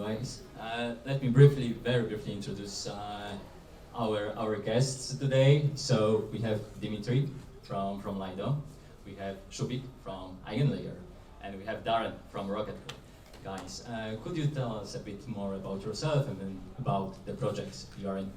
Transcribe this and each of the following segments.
guys. Let me very briefly introduce our guests today. So we have Dmitry from Lido, we have Soubhik from EigenLayer, and we have Darren from Rocket. Guys, could you tell us a bit more about yourself and then about the projects you are in?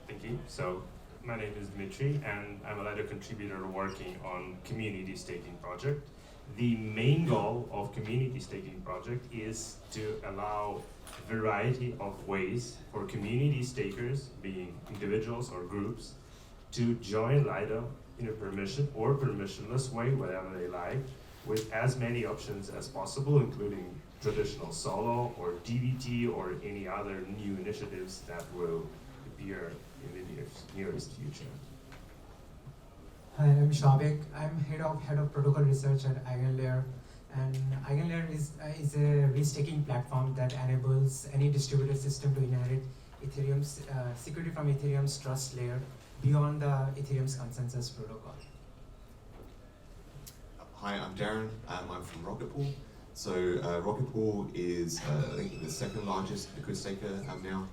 Thank you. So my name is Dmitry, and I'm a Lido contributor working on community staking project. The main goal of community staking project is to allow a variety of ways for community stakers, being individuals or groups, to join Lido in a permission or permissionless way, whatever they like, with as many options as possible, including traditional solo or DVT or any other new initiatives that will appear in the nearest future. Hi, I'm Soubhik. I'm head of protocol research at EigenLayer, and EigenLayer is a restaking platform that enables any distributed system to inherit Ethereum's security from Ethereum's trust layer beyond the Ethereum's consensus protocol. Hi, I'm Darren. I'm from Rocket Pool. So Rocket Pool is I think the second largest liquid staker now.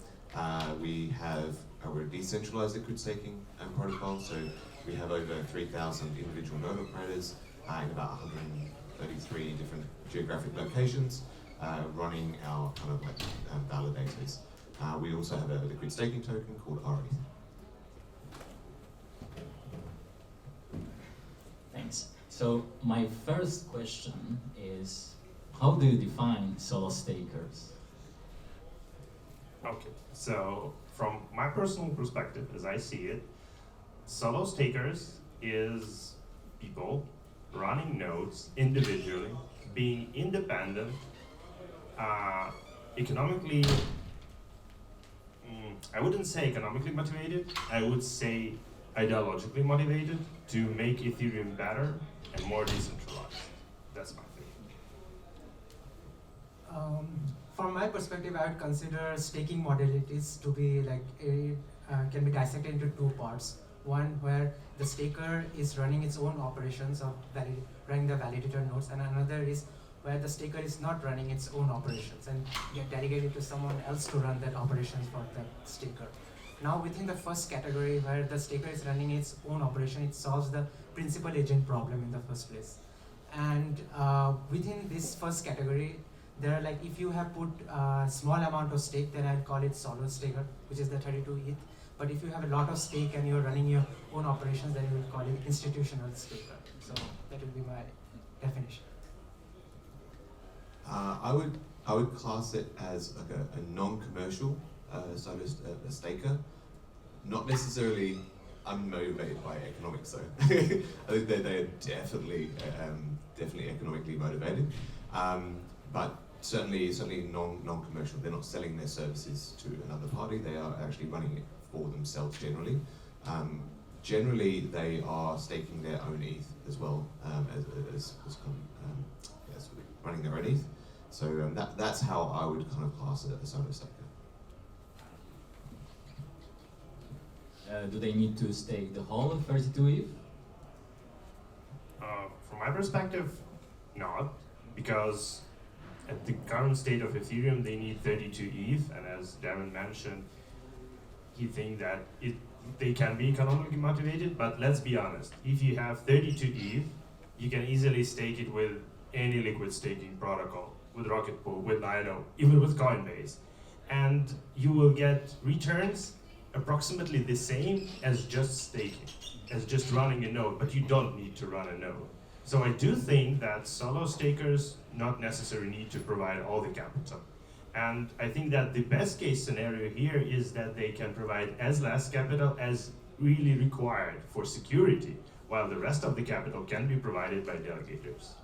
We're a decentralized liquid staking protocol. So we have over 3,000 individual node operators in about 133 different geographic locations running our kind of like validators. We also have a liquid staking token called RETH. Thanks. So my first question is, how do you define solo stakers? Okay, so from my personal perspective, as I see it, solo stakers is people running nodes individually, being independent, economically, I wouldn't say economically motivated, I would say ideologically motivated to make Ethereum better and more decentralized. That's my thing. From my perspective, I would consider staking modalities to be like can be dissected into two parts. One where the staker is running its own operations of running the validator nodes, and another is where the staker is not running its own operations and get delegated to someone else to run that operations for that staker. Now within the first category where the staker is running its own operation, it solves the principal agent problem in the first place. And within this first category, there are like, if you have put a small amount of stake, then I'd call it solo staker, which is the 32 ETH. But if you have a lot of stake and you're running your own operations, then you will call it institutional staker. So that would be my definition. I would class it as like a non-commercial solo staker, not necessarily unmotivated by economics. So I think they are definitely economically motivated, but certainly non-commercial. They're not selling their services to another party. They are actually running it for themselves generally. Generally, they are staking their own ETH as well as running their own ETH. So that's how I would kind of class it as a solo staker. Do they need to stake the whole of 32 ETH? From my perspective, not, because at the current state of Ethereum, they need 32 ETH, and as Darren mentioned, he thinks that they can be economically motivated, but let's be honest, if you have 32 ETH, you can easily stake it with any liquid staking protocol, with Rocket Pool, with Lido, even with Coinbase, and you will get returns approximately the same as just staking, as just running a node, but you don't need to run a node. So I do think that solo stakers not necessarily need to provide all the capital. And I think that the best case scenario here is that they can provide as less capital as really required for security, while the rest of the capital can be provided by delegators.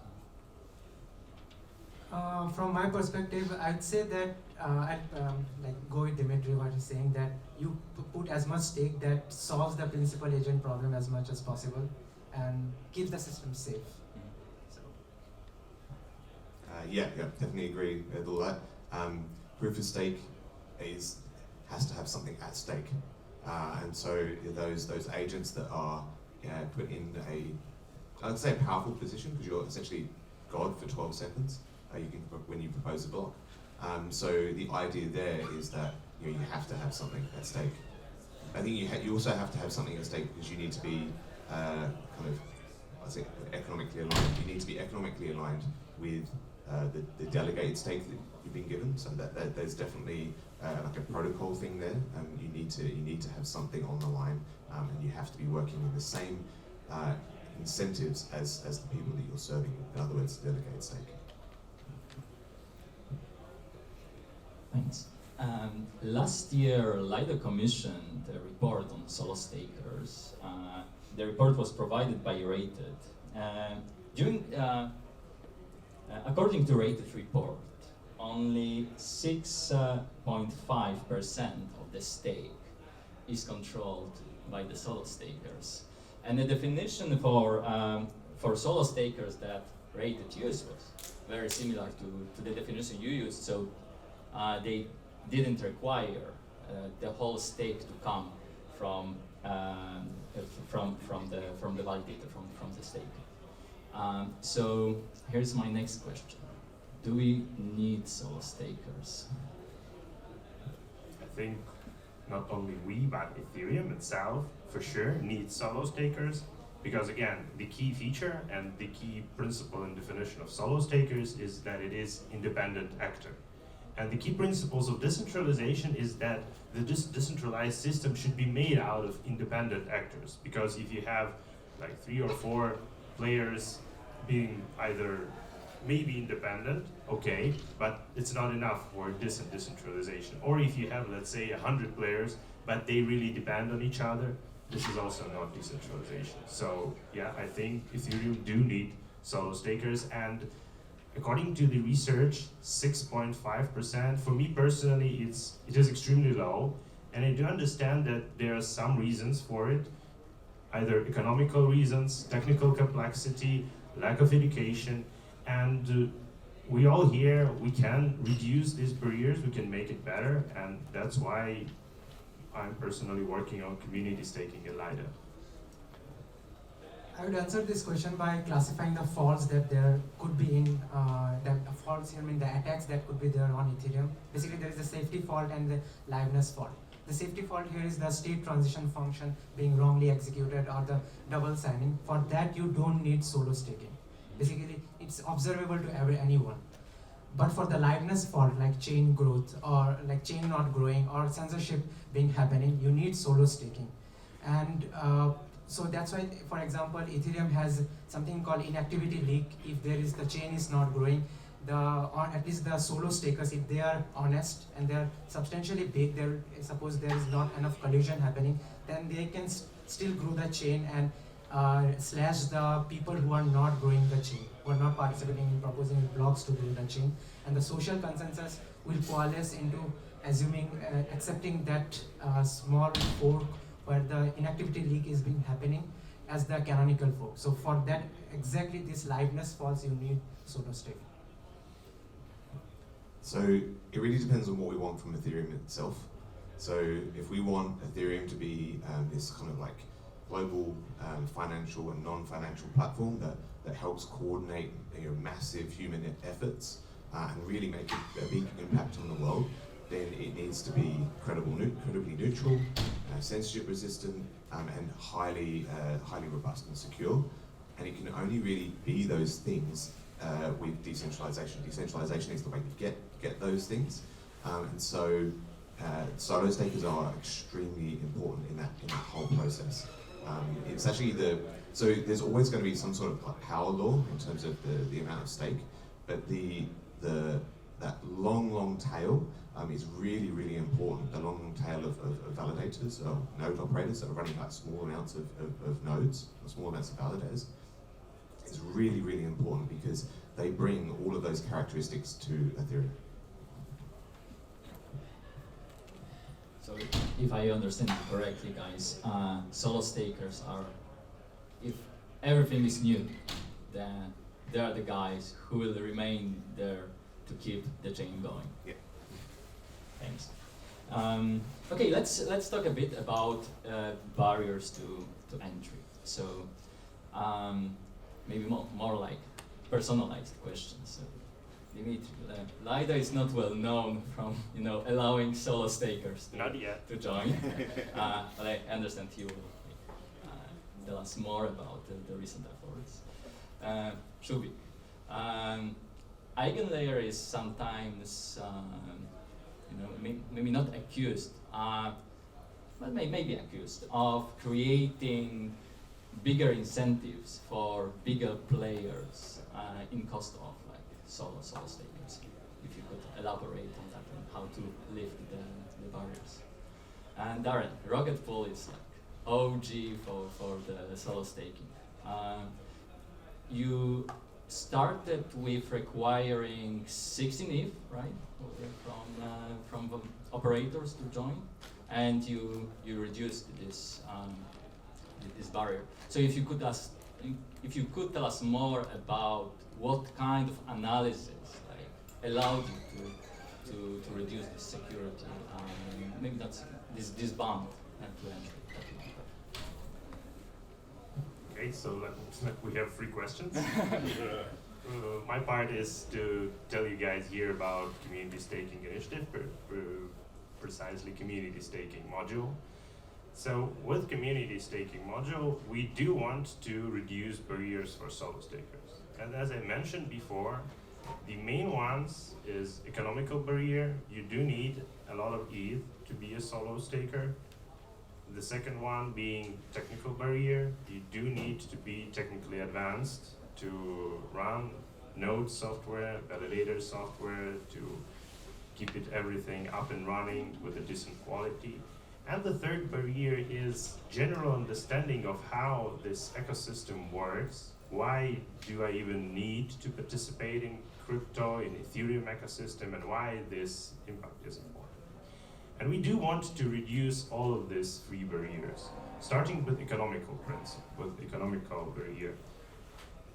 From my perspective, I'd say that I'd go with Dmitry what he's saying, that you put as much stake that solves the principal agent problem as much as possible and keeps the system safe. So. Yeah, definitely agree with all that. Proof of stake has to have something at stake, and so those agents that are put in I'd say a powerful position, because you're essentially God for 12 seconds. When you propose a block, So the idea there is that you have to have something at stake. I think you also have to have something at stake because you need to be economically aligned. You need to be economically aligned with the delegated stake that you've been given. So that there's definitely like a protocol thing there. You need to have something on the line, and you have to be working with the same incentives as the people that you're serving. In other words, delegated stake. Thanks. Last year, Lido commissioned a report on solo stakers. The report was provided by Rated. According to Rated report, only 6.5% of the stake is controlled by the solo stakers. And the definition for solo stakers that Rated used was very similar to the definition you used. So they didn't require the whole stake to come from the validator, from the stake. So here's my next question: do we need solo stakers? I think not only we, but Ethereum itself for sure needs solo stakers, because again, the key feature and the key principle and definition of solo stakers is that it is independent actor. And the key principles of decentralization is that the decentralized system should be made out of independent actors, because if you have like 3 or 4 players being either maybe independent, okay, but it's not enough for decentralization. Or if you have, let's say, 100 players, but they really depend on each other, this is also not decentralization. So yeah, I think Ethereum do need solo stakers, and according to the research, 6.5%, for me personally, it is extremely low, and I do understand that there are some reasons for it, either economical reasons, technical complexity, lack of education, and we all here, we can reduce these barriers, we can make it better, and that's why I'm personally working on community staking in Lido. I would answer this question by classifying the faults that there could be in faults here mean the attacks that could be there on Ethereum. Basically, there is a safety fault and the liveness fault. The safety fault here is the state transition function being wrongly executed or the double signing. For that, you don't need solo staking. Basically, it's observable to anyone. But for the liveness fault, like chain growth or like chain not growing or censorship being happening, you need solo staking. And so that's why, for example, Ethereum has something called inactivity leak. If there is the chain is not growing, or at least the solo stakers, if they are honest and they are substantially big, suppose there is not enough collusion happening, then they can still grow the chain and slash the people who are not growing the chain, who are not participating in proposing blocks to grow the chain. And the social consensus will coalesce into accepting that small fork where the inactivity leak is being happening as the canonical fork. So for that, exactly this liveness falls, you need solo staking. So it really depends on what we want from Ethereum itself. So if we want Ethereum to be this kind of like global financial and non-financial platform that helps coordinate massive human efforts and really make a big impact on the world, then it needs to be incredibly neutral, censorship resistant, and highly robust and secure. And it can only really be those things with decentralization. Decentralization is the way to get those things, and so solo stakers are extremely important in that whole process. It's actually so there's always going to be some sort of like power law in terms of the amount of stake, but that long tail is really important. The long tail of validators or node operators that are running like small amounts of nodes, or small amounts of validators, is really important because they bring all of those characteristics to Ethereum. So if I understand it correctly, guys, solo stakers are, if everything is new, then they are the guys who will remain there to keep the chain going. Yeah. Thanks. Okay, let's talk a bit about barriers to entry. So maybe more like personalized questions. So, Dmitry, Lido is not well known from allowing solo stakers Not yet. to join, but I understand he will tell us more about the recent efforts. Soubhik, EigenLayer is sometimes maybe not accused, but maybe accused of creating bigger incentives for bigger players in cost of solo stakers. If you could elaborate on that and how to lift the barriers. And Darren, Rocket Pool is OG for the solo staking. You started with requiring 16 ETH, right, from operators to join, and you reduced this barrier. So if you could tell us more about what kind of analysis allowed you to reduce this security, maybe that's this bond to entry. Okay, so we have 3 questions. My part is to tell you guys here about community staking initiative, precisely community staking module. So with community staking module, we do want to reduce barriers for solo stakers. And as I mentioned before, the main ones is economical barrier. You do need a lot of ETH to be a solo staker. The second one being technical barrier. You do need to be technically advanced to run node software, validator software, to keep everything up and running with a decent quality. And the third barrier is general understanding of how this ecosystem works. Why do I even need to participate in crypto, in Ethereum ecosystem, and why this impact is important. And we do want to reduce all of these 3 barriers, starting with economical barrier.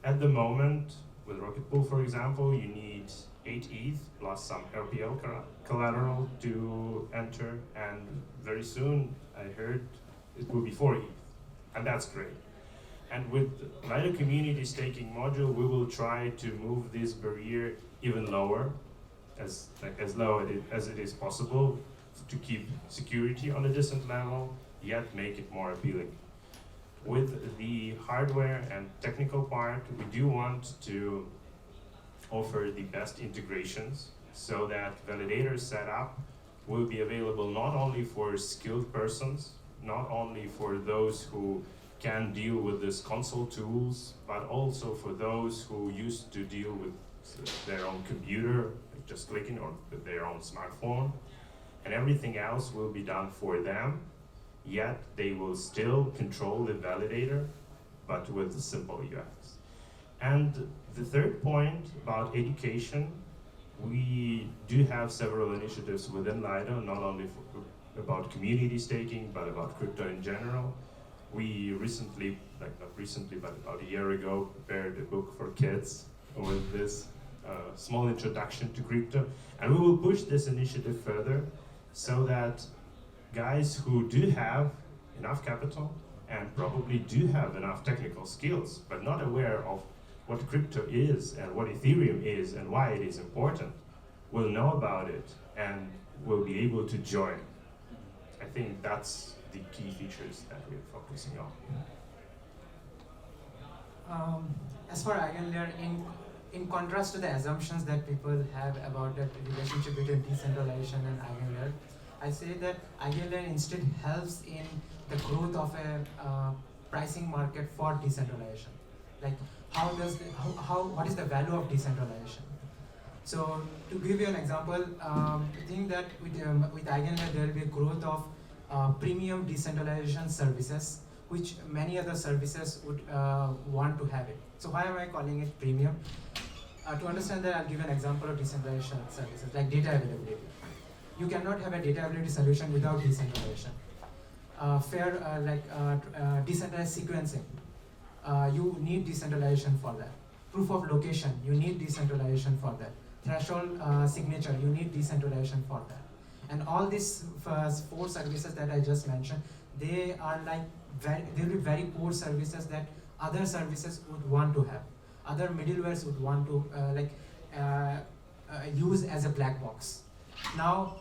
At the moment, with Rocket Pool, for example, you need 8 ETH plus some RPL collateral to enter, and very soon I heard it will be 4 ETH, and that's great. And with Lido community staking module, we will try to move this barrier even lower, as low as it is possible, to keep security on a decent level, yet make it more appealing. With the hardware and technical part, we do want to offer the best integrations so that validator setup will be available not only for skilled persons, not only for those who can deal with these console tools, but also for those who used to deal with their own computer, like just clicking, or with their own smartphone, and everything else will be done for them, yet they will still control the validator, but with a simple UX. And the third point about education, we do have several initiatives within Lido, not only about community staking, but about crypto in general. We recently, not recently, but about a year ago, prepared a book for kids with this small introduction to crypto. And we will push this initiative further so that guys who do have enough capital and probably do have enough technical skills, but not aware of what crypto is and what Ethereum is and why it is important, will know about it and will be able to join. I think that's the key features that we're focusing on. As for EigenLayer, in contrast to the assumptions that people have about the relationship between decentralization and EigenLayer, I say that EigenLayer instead helps in the growth of a pricing market for decentralization. Like, what is the value of decentralization? So, to give you an example, I think that with EigenLayer there will be a growth of premium decentralization services, which many other services would want to have it. So why am I calling it premium? To understand that, I'll give an example of decentralization services, like data availability. You cannot have a data availability solution without decentralization. Decentralized sequencing, you need decentralization for that. Proof of location, you need decentralization for that. Threshold signature, you need decentralization for that. And all these 4 services that I just mentioned, they are they will be very core services that other services would want to have. Other middlewares would want to, use as a black box. Now,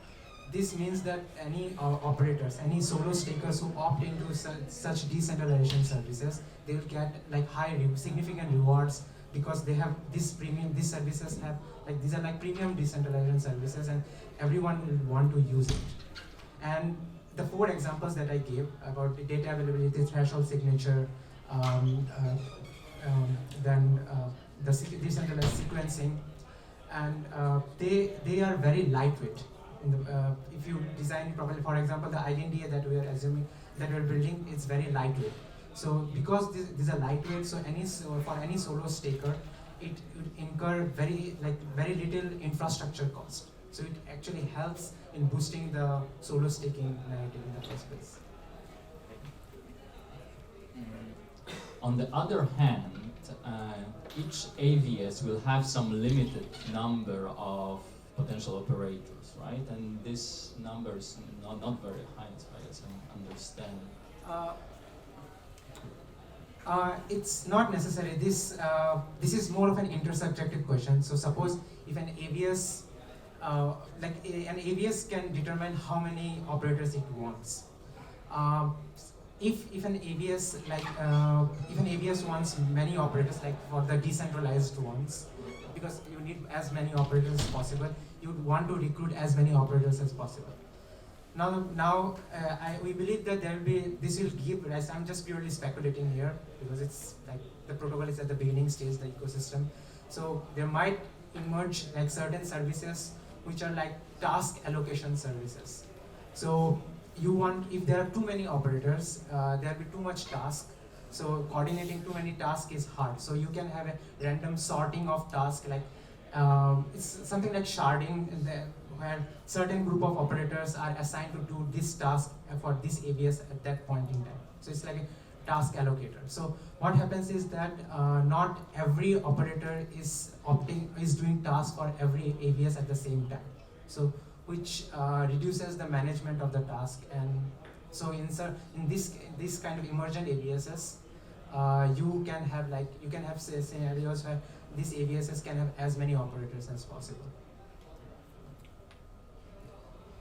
this means that any operators, any solo stakers who opt into such decentralization services, they will get like significant rewards because they have this premium. These services have like these are like premium decentralization services, and everyone will want to use it. And the 4 examples that I gave about the data availability, threshold signature, then the decentralized sequencing, and they are very lightweight. If you design it properly, for example, the IdenDA that we are building, it's very lightweight. So because these are lightweight, so for any solo staker, it would incur very little infrastructure cost. So it actually helps in boosting the solo staking narrative in the first place. On the other hand, each AVS will have some limited number of potential operators, right? And this number is not very high, as far as I understand. It's not necessary. This is more of an intersubjective question. So suppose if an AVS, an AVS can determine how many operators it wants. If an AVS wants many operators, like for the decentralized ones, because you need as many operators as possible, you would want to recruit as many operators as possible. Now, we believe that this will give rise. I'm just purely speculating here because it's like the protocol is at the beginning stage, the ecosystem. So there might emerge like certain services which are like task allocation services. So if there are too many operators, there will be too much task. So coordinating too many tasks is hard. So you can have a random sorting of tasks, like it's something like sharding, where certain group of operators are assigned to do this task for this AVS at that point in time. So it's like a task allocator. So what happens is that not every operator is doing tasks for every AVS at the same time. So which reduces the management of the task. And so in this kind of emergent AVSs, you can have scenarios where these AVSs can have as many operators as possible.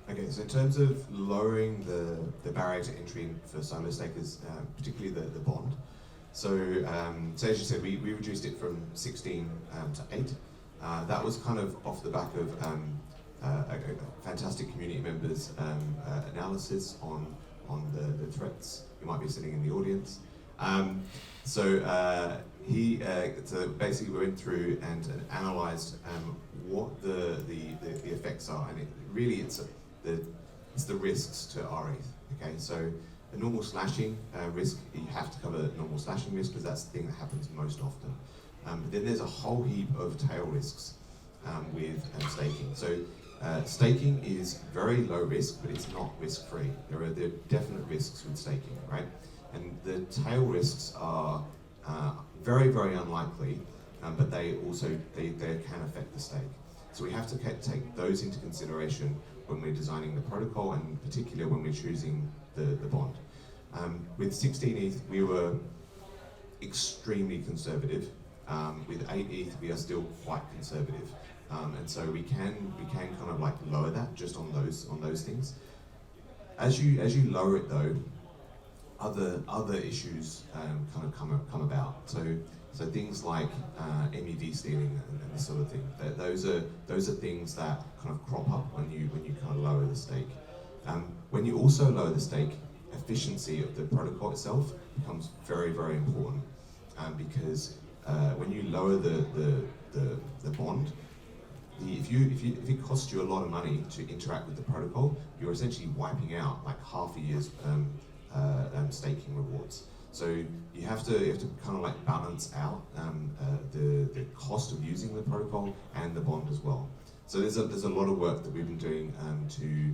Okay, so in terms of lowering the barrier to entry for solo stakers, particularly the bond, so as you said, we reduced it from 16 to 8. That was kind of off the back of a fantastic community members' analysis on the threats. You might be sitting in the audience. So basically we went through and analysed what the effects are, and it's the risks to RETH. Okay, so a normal slashing risk, you have to cover normal slashing risk because that's the thing that happens most often. But then there's a whole heap of tail risks with staking. So staking is very low risk, but it's not risk-free. There are definite risks with staking, right? And the tail risks are very, very unlikely, but they can affect the stake. So we have to take those into consideration when we're designing the protocol, and in particular when we're choosing the bond. With 16 ETH, we were extremely conservative. With 8 ETH, we are still quite conservative. And so we can kind of like lower that just on those things. As you lower it though, other issues kind of come about. So things like MEV stealing and this sort of thing. Those are things that kind of crop up when you kind of lower the stake. When you also lower the stake, efficiency of the protocol itself becomes very, very important, because when you lower the bond, if it costs you a lot of money to interact with the protocol, you're essentially wiping out like half a year's staking rewards. So you have to kind of like balance out the cost of using the protocol and the bond as well. So there's a lot of work that we've been doing to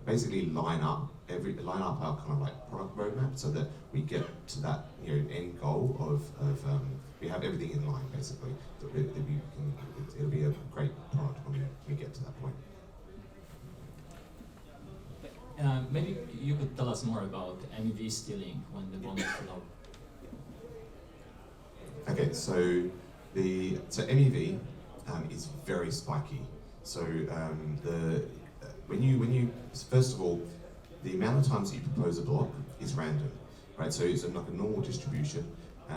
basically line up our kind of like product roadmap so that we get to that end goal of we have everything in line basically. It'll be a great product when we get to that point. Maybe you could tell us more about MEV stealing when the bond is low. Okay, so MEV is very spiky. So when you first of all, the amount of times that you propose a block is random, right? So it's like a normal distribution.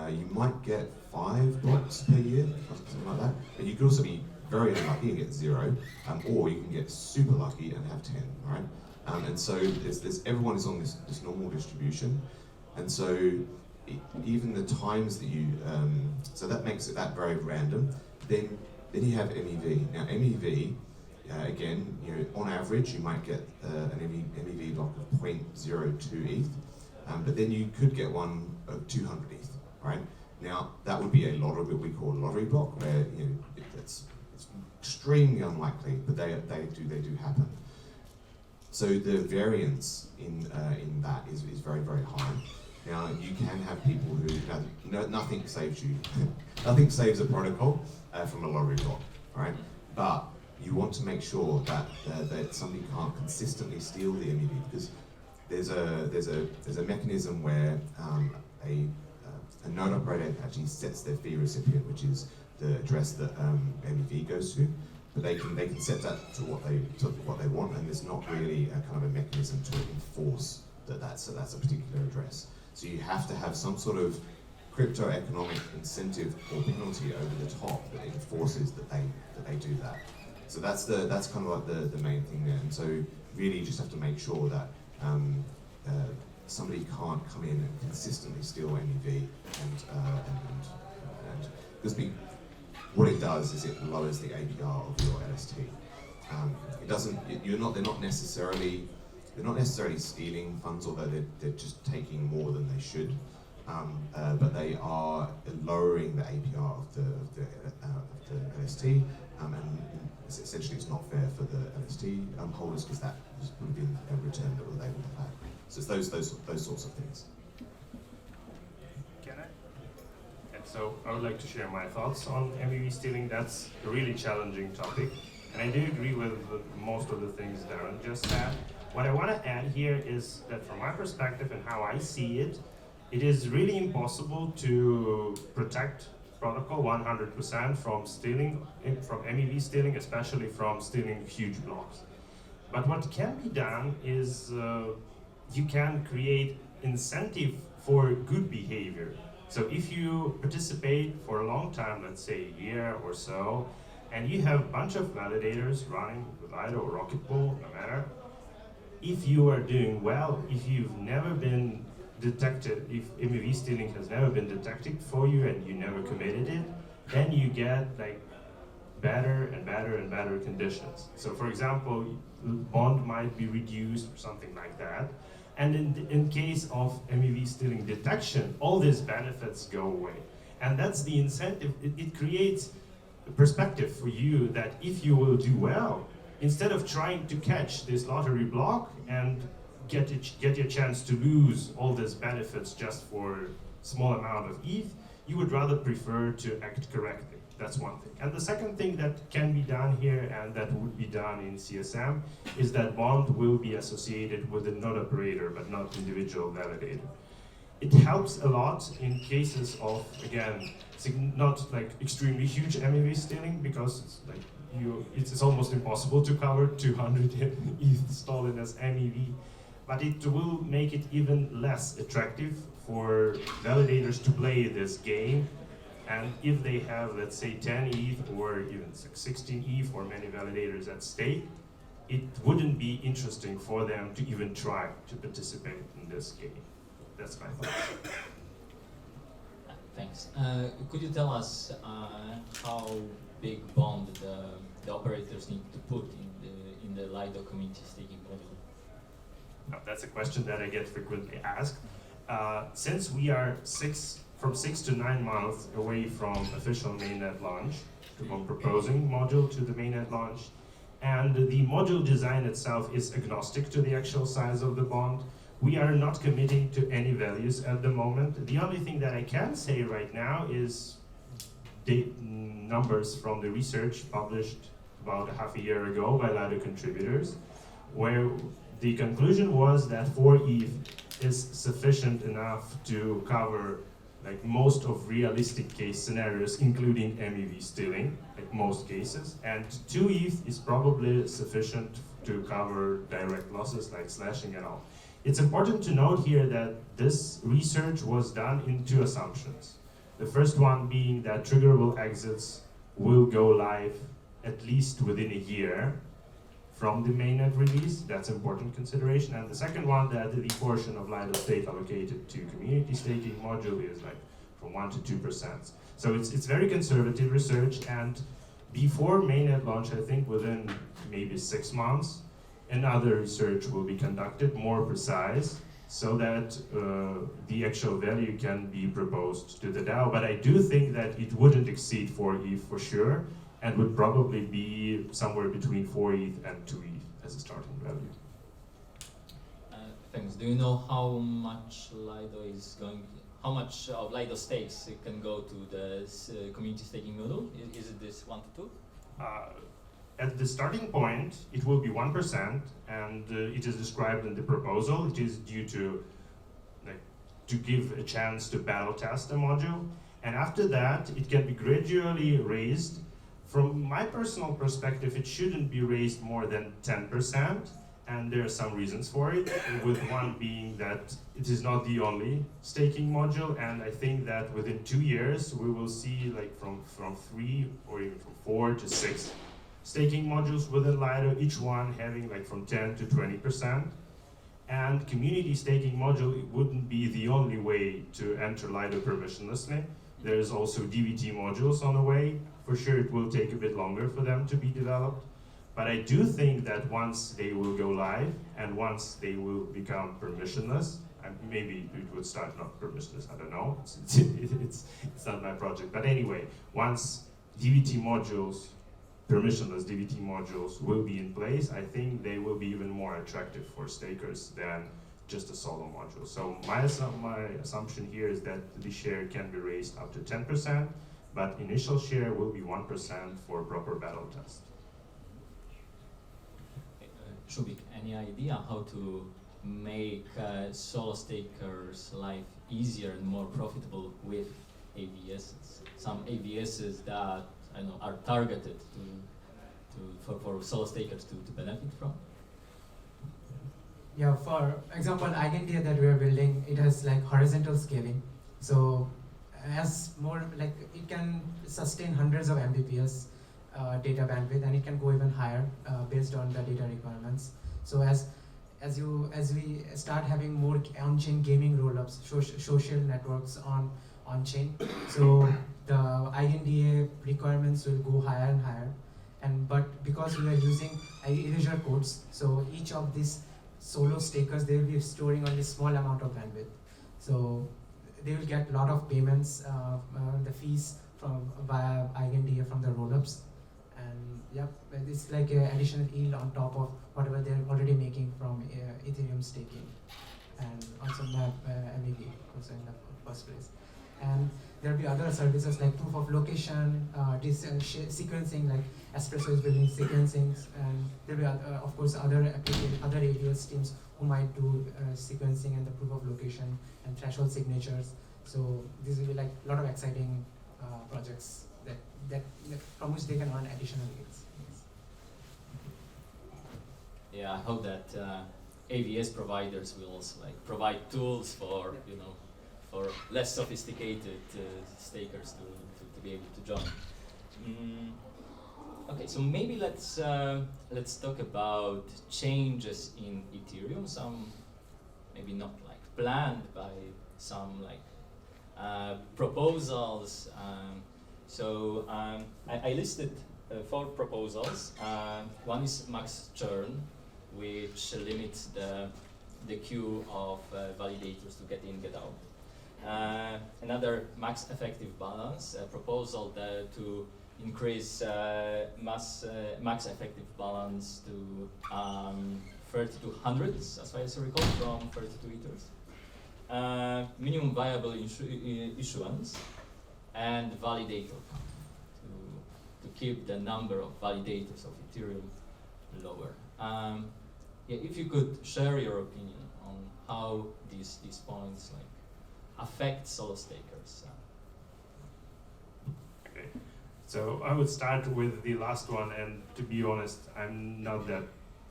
You might get 5 blocks per year, something like that. But you could also be very unlucky and get 0, or you can get super lucky and have 10, right? And so everyone is on this normal distribution, and so even the times that you, so that makes it that very random. Then you have MEV. Now MEV, again, on average you might get an MEV block of 0.02 ETH, but then you could get one of 200 ETH, right? Now that would be a lottery, what we call a lottery block, where it's extremely unlikely, but they do happen. So the variance in that is very, very high. Now you can have people who nothing saves you, nothing saves a protocol from a lottery block, right? But you want to make sure that somebody can't consistently steal the MEV, because there's a mechanism where a node operator actually sets their fee recipient, which is the address that MEV goes to. But they can set that to what they want, and there's not really a kind of a mechanism to enforce that's a particular address. So you have to have some sort of crypto economic incentive or penalty over the top that enforces that they do that. So that's kind of like the main thing there. And so really you just have to make sure that somebody can't come in and consistently steal MEV and because what it does is it lowers the APR of your LST. It doesn't. They're not necessarily stealing funds, although they're just taking more than they should. But they are lowering the APR of the LST, and essentially it's not fair for the LST holders, because that would have been a return that they would have had. So it's those sorts of things. So I would like to share my thoughts on MEV stealing. That's a really challenging topic, and I do agree with most of the things Darren just said. What I want to add here is that from my perspective and how I see it, it is really impossible to protect protocol 100% from stealing, from MEV stealing, especially from stealing huge blocks. But what can be done is you can create incentive for good behavior. So if you participate for a long time, let's say a year or so, and you have a bunch of validators running with Lido or Rocket Pool, no matter, if you are doing well, if you've never been detected, if MEV stealing has never been detected for you and you never committed it, then you get like better and better and better conditions. So for example, bond might be reduced or something like that. And in case of MEV stealing detection, all these benefits go away. And that's the incentive. It creates a perspective for you that if you will do well, instead of trying to catch this lottery block and get your chance to lose all these benefits just for a small amount of ETH, you would rather prefer to act correctly. That's one thing. And the second thing that can be done here, and that would be done in CSM, is that bond will be associated with a node operator, but not individual validator. It helps a lot in cases of, again, not like extremely huge MEV stealing, because it's like it's almost impossible to cover 200 ETH stolen as MEV. But it will make it even less attractive for validators to play this game. And if they have, let's say, 10 ETH or even 16 ETH for many validators at stake, it wouldn't be interesting for them to even try to participate in this game. That's my thought. Thanks. Could you tell us how big bond the operators need to put in the Lido community staking model? Now, that's a question that I get frequently asked. Since we are from 6 to 9 months away from official mainnet launch, from proposing module to the mainnet launch, and the module design itself is agnostic to the actual size of the bond, we are not committing to any values at the moment. The only thing that I can say right now is the numbers from the research published about half a year ago by Lido contributors, where the conclusion was that 4 ETH is sufficient enough to cover like most of realistic case scenarios, including MEV stealing, like most cases, and 2 ETH is probably sufficient to cover direct losses like slashing and all. It's important to note here that this research was done in 2 assumptions. The first one being that triggerable exits will go live at least within a year from the mainnet release. That's important consideration. And the second one, that the portion of Lido stake allocated to community staking module is like from 1 to 2%. So it's very conservative research, and before mainnet launch, I think within maybe 6 months, another research will be conducted, more precise, so that the actual value can be proposed to the DAO. But I do think that it wouldn't exceed 4 ETH for sure, and would probably be somewhere between 4 ETH and 2 ETH as a starting value. Thanks. Do you know how much Lido is going? How much of Lido stakes can go to the community staking model? Is it this 1 to 2? At the starting point, it will be 1%, and it is described in the proposal. It is due to give a chance to battle test the module, and after that, it can be gradually raised. From my personal perspective, it shouldn't be raised more than 10%, and there are some reasons for it, with one being that it is not the only staking module, and I think that within 2 years, we will see like from 3 or even from 4 to 6 staking modules within Lido, each one having like from 10 to 20%. And community staking module, it wouldn't be the only way to enter Lido permissionlessly. There's also DVT modules on the way. For sure, it will take a bit longer for them to be developed. But I do think that once they will go live and once they will become permissionless, and maybe it would start not permissionless, I don't know. It's not my project. But anyway, once DVT modules, permissionless DVT modules will be in place, I think they will be even more attractive for stakers than just a solo module. So my assumption here is that the share can be raised up to 10%, but initial share will be 1% for proper battle test. Soubhik, any idea how to make solo stakers' life easier and more profitable with AVSs? Some AVSs that I know are targeted for solo stakers to benefit from? Yeah, for example, EigenLayer that we are building, it has like horizontal scaling. So as more like it can sustain hundreds of Mbps data bandwidth, and it can go even higher based on the data requirements. So as we start having more on-chain gaming rollups, social networks on chain, so the EigenLayer requirements will go higher and higher. But because we are using erasure codes, so each of these solo stakers, they will be storing only small amount of bandwidth. So they will get a lot of payments, the fees from via EigenLayer from the rollups. And yep, it's like an additional yield on top of whatever they're already making from Ethereum staking, and also MEV also in the first place. And there'll be other services like proof of location, sequencing, like Espresso is building sequencing, and there'll be of course other AWS teams who might do sequencing and the proof of location and threshold signatures. So these will be like a lot of exciting projects that from which they can earn additional yields. Yeah, I hope that AVS providers will also like provide tools for for less sophisticated stakers to be able to join. Okay, so maybe let's talk about changes in Ethereum. Some maybe not like planned by some like proposals. So I listed 4 proposals. One is max churn, which limits the queue of validators to get in, get out. Another max effective balance, a proposal to increase max effective balance to 32 hundredths, as far as I recall, from 32 ethers. Minimum viable issuance, and validator count to keep the number of validators of Ethereum lower. Yeah, if you could share your opinion on how these points like affect solo stakers? Okay. So I would start with the last one, and to be honest, I'm not that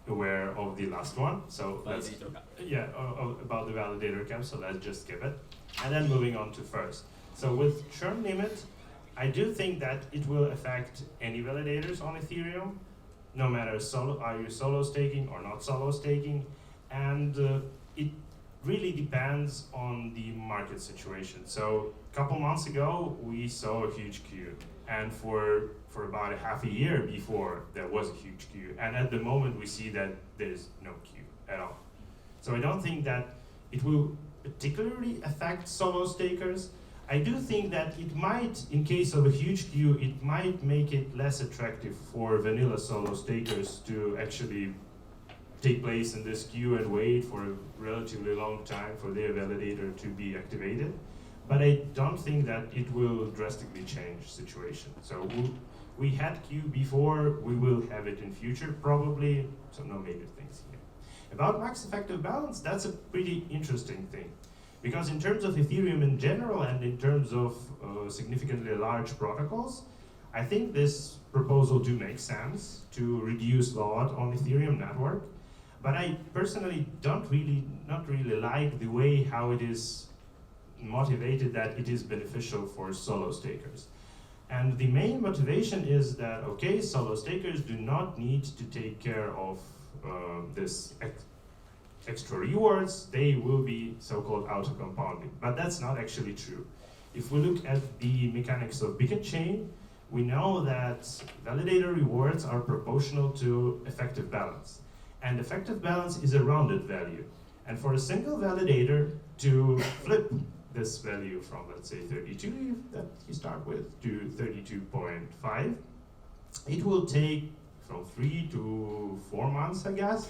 aware of the last one. So let's, Validator cap. yeah, about the validator cap. So let's just skip it, and then moving on to first. So with churn limit, I do think that it will affect any validators on Ethereum, no matter are you solo staking or not solo staking, and it really depends on the market situation. So a couple months ago, we saw a huge queue, and for about a half a year before, there was a huge queue, and at the moment we see that there's no queue at all. So I don't think that it will particularly affect solo stakers. I do think that it might, in case of a huge queue, it might make it less attractive for vanilla solo stakers to actually take place in this queue and wait for a relatively long time for their validator to be activated. But I don't think that it will drastically change the situation. So we had queue before, we will have it in future probably, so no major things here. About max effective balance, that's a pretty interesting thing. Because in terms of Ethereum in general and in terms of significantly large protocols, I think this proposal do make sense to reduce load on Ethereum network. But I personally not really like the way how it is motivated that it is beneficial for solo stakers. And the main motivation is that, okay, solo stakers do not need to take care of this extra rewards, they will be so-called auto-compounding. But that's not actually true. If we look at the mechanics of Beacon Chain, we know that validator rewards are proportional to effective balance. And effective balance is a rounded value. And for a single validator to flip this value from, let's say, 32 that you start with to 32.5, it will take from 3 to 4 months, I guess.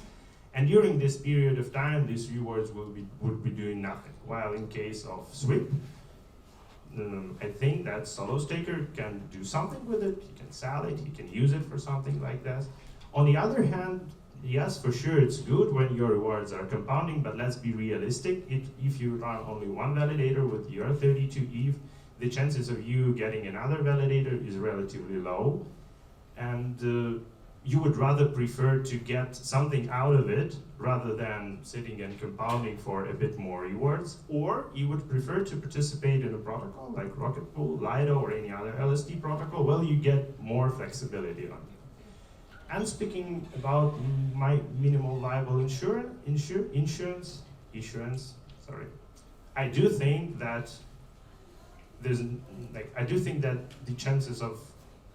And during this period of time, these rewards would be doing nothing. While in case of SWIP, I think that solo staker can do something with it. He can sell it. He can use it for something like that. On the other hand, yes, for sure, it's good when your rewards are compounding, but let's be realistic. If you run only one validator with your 32 ETH, the chances of you getting another validator is relatively low. And you would rather prefer to get something out of it rather than sitting and compounding for a bit more rewards, or you would prefer to participate in a protocol like Rocket Pool, Lido, or any other LSD protocol. Well, you get more flexibility on it. And speaking about my minimal viable issuance, I do think that the chances of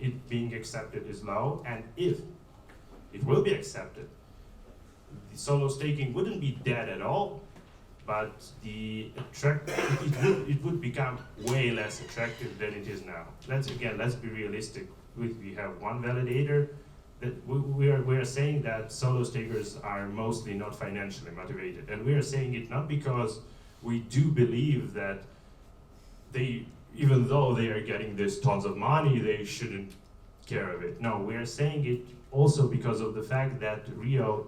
it being accepted is low, and if it will be accepted, the solo staking wouldn't be dead at all, but it would become way less attractive than it is now. Let's be realistic. We have one validator. That we are saying that solo stakers are mostly not financially motivated, and we are saying it not because we do believe that even though they are getting this tons of money, they shouldn't care of it. No, we are saying it also because of the fact that real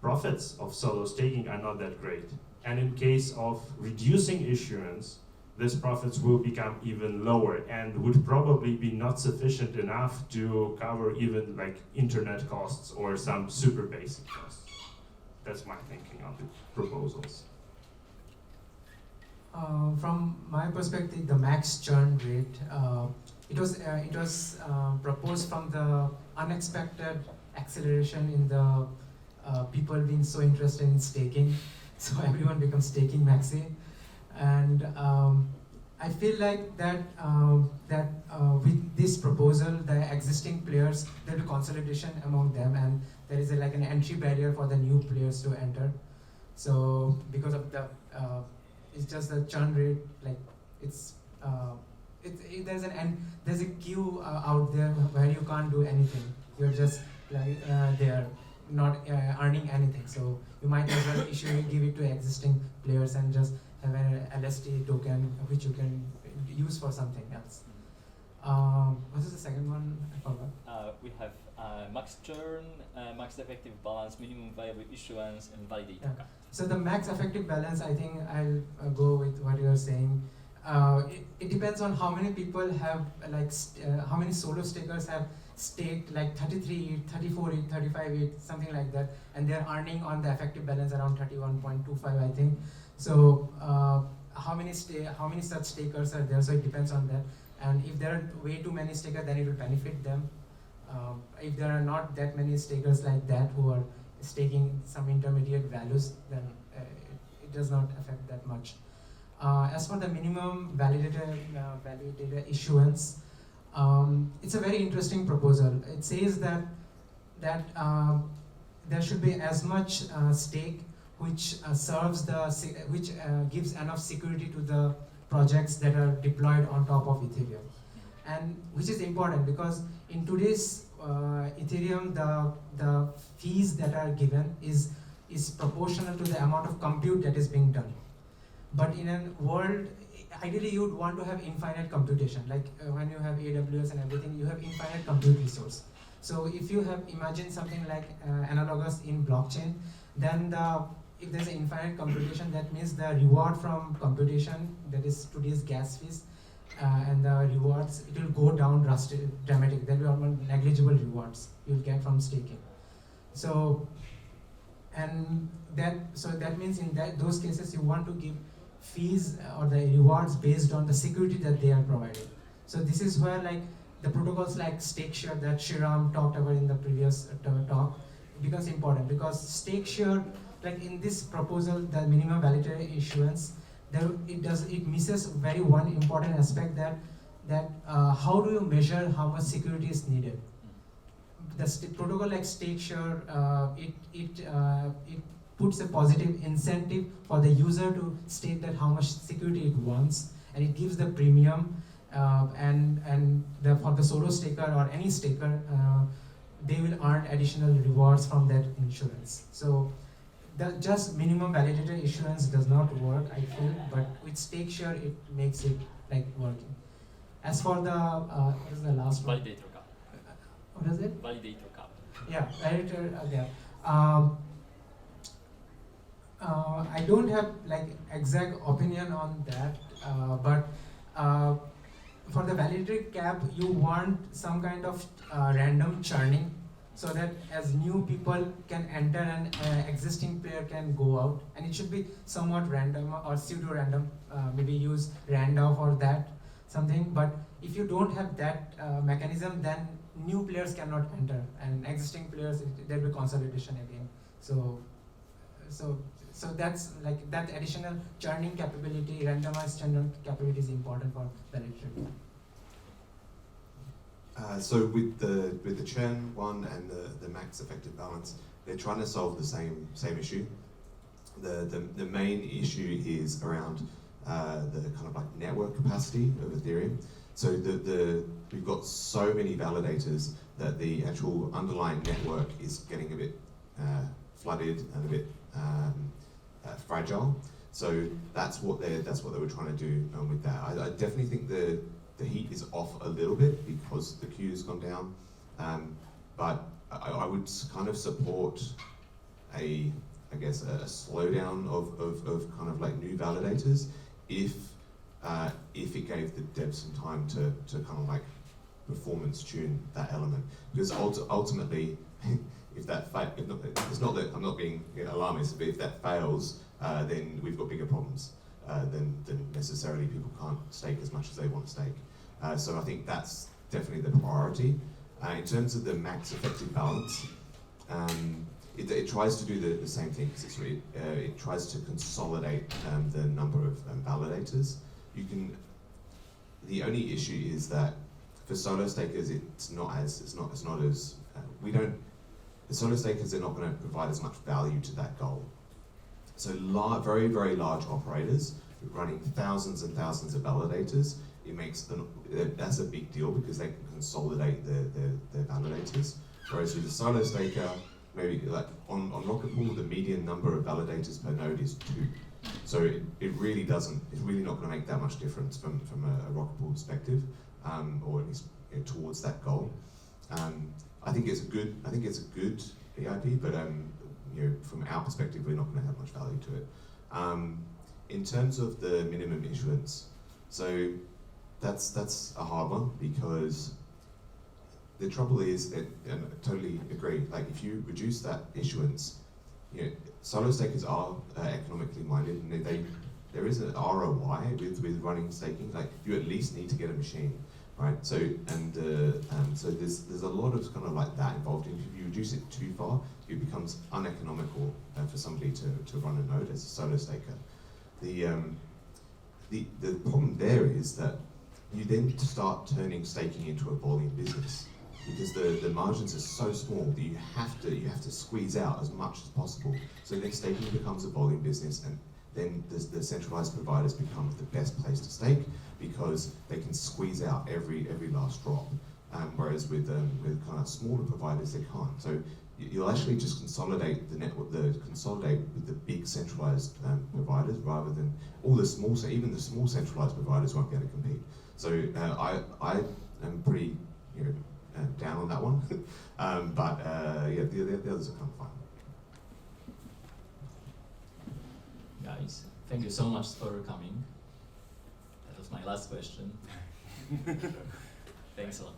profits of solo staking are not that great. And in case of reducing issuance, these profits will become even lower and would probably be not sufficient enough to cover even like internet costs or some super basic costs. That's my thinking on the proposals. From my perspective, the max churn rate, it was proposed from the unexpected acceleration in the people being so interested in staking. So everyone becomes staking maxi. And I feel like that with this proposal, the existing players, there'll be consolidation among them, and there is like an entry barrier for the new players to enter. So because of the, it's just the churn rate, like there's a queue out there where you can't do anything. You're just like there, not earning anything. So you might as well give it to existing players and just have an LSD token which you can use for something else. What is the second one? I forgot. We have max churn, max effective balance, minimum viable issuance, and validator Yeah. cap. So the max effective balance, I think I'll go with what you're saying. It depends on how many people have how many solo stakers have staked like 33 ETH, 34 ETH, 35 ETH, something like that, and they're earning on the effective balance around 31.25, I think. So how many such stakers are there? So it depends on that. And if there are way too many stakers, then it will benefit them. If there are not that many stakers like that who are staking some intermediate values, then it does not affect that much. As for the minimum validator issuance, it's a very interesting proposal. It says that there should be as much stake which gives enough security to the projects that are deployed on top of Ethereum, and which is important because in today's Ethereum, the fees that are given is proportional to the amount of compute that is being done. But in a world, ideally you would want to have infinite computation. Like when you have AWS and everything, you have infinite compute resource. So if you have imagined something like analogous in blockchain, then if there's an infinite computation, that means the reward from computation, that is today's gas fees, and the rewards, it will go down dramatically. There will be almost negligible rewards you'll get from staking. So that means in those cases you want to give fees or the rewards based on the security that they are providing. So this is where like the protocols like StakeShare that Shriram talked about in the previous talk becomes important, because StakeShare, like in this proposal, the minimum validator issuance, it misses one important aspect, that how do you measure how much security is needed? The protocol like StakeShare, it puts a positive incentive for the user to state that how much security it wants, and it gives the premium, for the solo staker or any staker, they will earn additional rewards from that insurance. So just minimum validator issuance does not work, I feel, but with StakeShare it makes it like working. As for the what is the last one? Validator cap. What is it? Validator cap. Yeah, validator. Yeah. I don't have like exact opinion on that, but for the validator cap, you want some kind of random churning, so that as new people can enter and existing player can go out, and it should be somewhat random or pseudo-random, maybe use random or that something. But if you don't have that mechanism, then new players cannot enter, and existing players, there will be consolidation again. So that's like that additional churning capability, randomized churning capability is important for validator. So with the churn one and the max effective balance, they're trying to solve the same issue. The main issue is around the kind of like network capacity of Ethereum. So we've got so many validators that the actual underlying network is getting a bit flooded and a bit fragile. So that's what they were trying to do with that. I definitely think the heat is off a little bit because the queue's gone down, but I would kind of support a slowdown of kind of like new validators if it gave the devs some time to kind of like performance tune that element, because ultimately if that it's not that I'm not being alarmist, but if that fails, then we've got bigger problems. Then necessarily people can't stake as much as they want to stake. So I think that's definitely the priority. In terms of the max effective balance, it tries to do the same thing, because it tries to consolidate the number of validators. The only issue is that for solo stakers, the solo stakers are not going to provide as much value to that goal. So very, very large operators running thousands and thousands of validators, that's a big deal because they can consolidate their validators. Whereas with a solo staker, maybe like on Rocket Pool, the median number of validators per node is 2. So it's really not going to make that much difference from a Rocket Pool perspective, or at least towards that goal. I think it's a good EIP, but from our perspective, we're not going to have much value to it. In terms of the minimum issuance, so that's a hard one, because the trouble is, and I totally agree, like if you reduce that issuance, solo stakers are economically minded, and there is an ROI with running staking. Like you at least need to get a machine, right? So so there's a lot of kind of like that involved. And if you reduce it too far, it becomes uneconomical for somebody to run a node as a solo staker. The problem there is that you then start turning staking into a volume business, because the margins are so small that you have to squeeze out as much as possible. So then staking becomes a volume business, and then the centralized providers become the best place to stake, because they can squeeze out every last drop. Whereas with kind of smaller providers, they can't. So you'll actually just consolidate the network, consolidate with the big centralized providers, rather than all the small. So even the small centralized providers won't be able to compete. So I am pretty down on that one, but yeah, the others are kind of fun. Guys, thank you so much for coming. That was my last question. Thanks a lot.